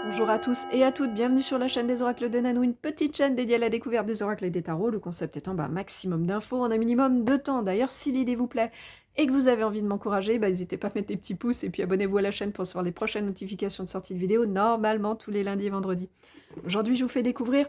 Bonjour à tous et à toutes, bienvenue sur la chaîne des oracles de Nanou, une petite chaîne dédiée à la découverte des oracles et des tarots, le concept étant maximum d'infos en un minimum de temps. D'ailleurs, si l'idée vous plaît et que vous avez envie de m'encourager, n'hésitez pas à mettre des petits pouces et puis abonnez-vous à la chaîne pour recevoir les prochaines notifications de sortie de vidéos, normalement tous les lundis et vendredis. Aujourd'hui, je vous fais découvrir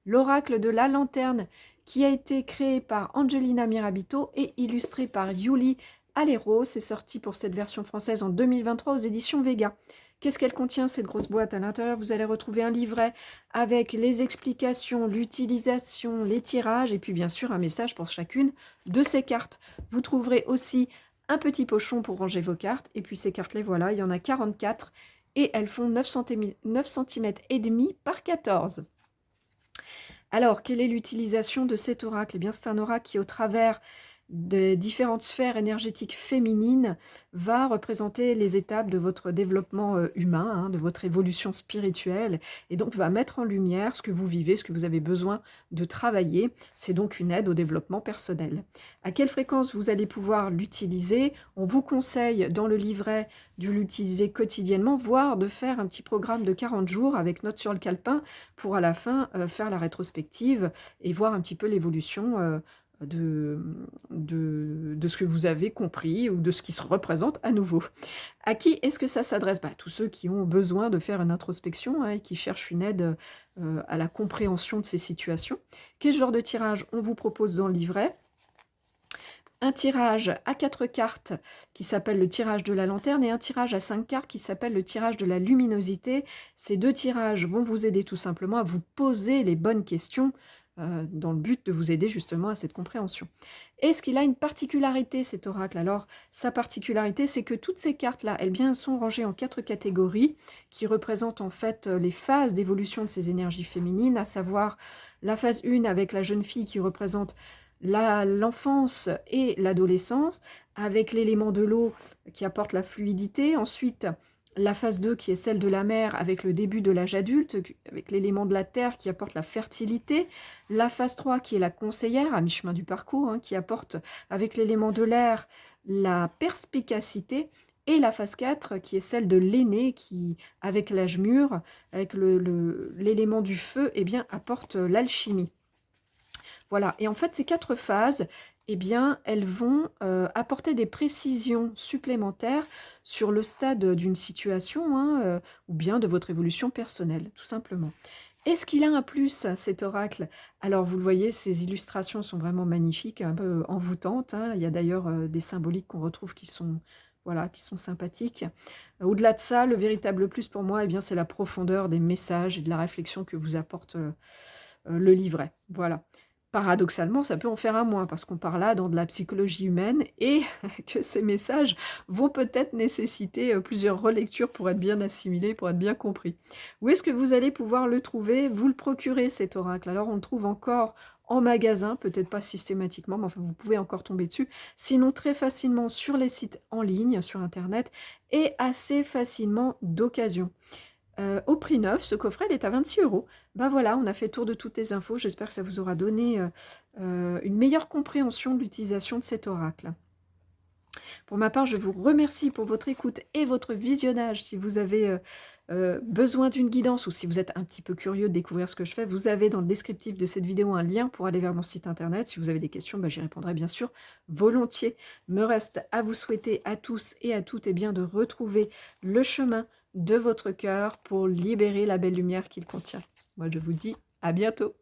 l'oracle de la lanterne qui a été créé par Angelina Mirabito et illustré par Yuli Alero. C'est sorti pour cette version française en 2023 aux éditions Vega. Qu'est-ce qu'elle contient, cette grosse boîte? À l'intérieur, vous allez retrouver un livret avec les explications, l'utilisation, les tirages, et puis bien sûr un message pour chacune de ces cartes. Vous trouverez aussi un petit pochon pour ranger vos cartes, et puis ces cartes, les voilà, il y en a 44, et elles font 9 cm et demi par 14. Alors, quelle est l'utilisation de cet oracle? Eh bien, c'est un oracle qui, au travers des différentes sphères énergétiques féminines, va représenter les étapes de votre développement humain, hein, de votre évolution spirituelle, et donc va mettre en lumière ce que vous vivez, ce que vous avez besoin de travailler. C'est donc une aide au développement personnel. À quelle fréquence vous allez pouvoir l'utiliser? On vous conseille dans le livret de l'utiliser quotidiennement, voire de faire un petit programme de 40 jours avec note sur le calepin pour à la fin faire la rétrospective et voir un petit peu l'évolution de ce que vous avez compris ou de ce qui se représente à nouveau. À qui est-ce que ça s'adresse? Tous ceux qui ont besoin de faire une introspection, hein, et qui cherchent une aide à la compréhension de ces situations. Quel genre de tirage on vous propose dans le livret? Un tirage à 4 cartes qui s'appelle le tirage de la lanterne et un tirage à 5 cartes qui s'appelle le tirage de la luminosité. Ces deux tirages vont vous aider tout simplement à vous poser les bonnes questions dans le but de vous aider justement à cette compréhension. Est-ce qu'il a une particularité, cet oracle? Alors, sa particularité, c'est que toutes ces cartes-là, elles bien sont rangées en 4 catégories qui représentent en fait les phases d'évolution de ces énergies féminines, à savoir la phase 1 avec la jeune fille qui représente l'enfance et l'adolescence, avec l'élément de l'eau qui apporte la fluidité. Ensuite, la phase 2 qui est celle de la mer avec le début de l'âge adulte, avec l'élément de la terre qui apporte la fertilité. La phase 3 qui est la conseillère, à mi-chemin du parcours, hein, qui apporte avec l'élément de l'air la perspicacité. Et la phase 4 qui est celle de l'aîné qui, avec l'âge mûr, avec l'élément du feu, eh bien, apporte l'alchimie. Voilà, et en fait, ces 4 phases, eh bien, elles vont apporter des précisions supplémentaires sur le stade d'une situation, hein, ou bien de votre évolution personnelle, tout simplement. Est-ce qu'il a un plus, cet oracle? Alors, vous le voyez, ces illustrations sont vraiment magnifiques, un peu envoûtantes, hein. Il y a d'ailleurs des symboliques qu'on retrouve qui sont, voilà, qui sont sympathiques. Au-delà de ça, le véritable plus pour moi, eh bien, c'est la profondeur des messages et de la réflexion que vous apporte le livret. Voilà. Paradoxalement, ça peut en faire un moins, parce qu'on parle là dans de la psychologie humaine et que ces messages vont peut-être nécessiter plusieurs relectures pour être bien assimilés, pour être bien compris. Où est-ce que vous allez pouvoir le trouver? Vous le procurez, cet oracle. Alors, on le trouve encore en magasin, peut-être pas systématiquement, mais enfin, vous pouvez encore tomber dessus. Sinon, très facilement sur les sites en ligne, sur Internet, et assez facilement d'occasion. Au prix neuf, ce coffret, il est à 26 €. Ben voilà, on a fait le tour de toutes les infos. J'espère que ça vous aura donné une meilleure compréhension de l'utilisation de cet oracle. Pour ma part, je vous remercie pour votre écoute et votre visionnage. Si vous avez besoin d'une guidance ou si vous êtes un petit peu curieux de découvrir ce que je fais, vous avez dans le descriptif de cette vidéo un lien pour aller vers mon site internet. Si vous avez des questions, j'y répondrai bien sûr volontiers. Me reste à vous souhaiter à tous et à toutes bien, de retrouver le chemin de votre cœur pour libérer la belle lumière qu'il contient. Moi, je vous dis à bientôt.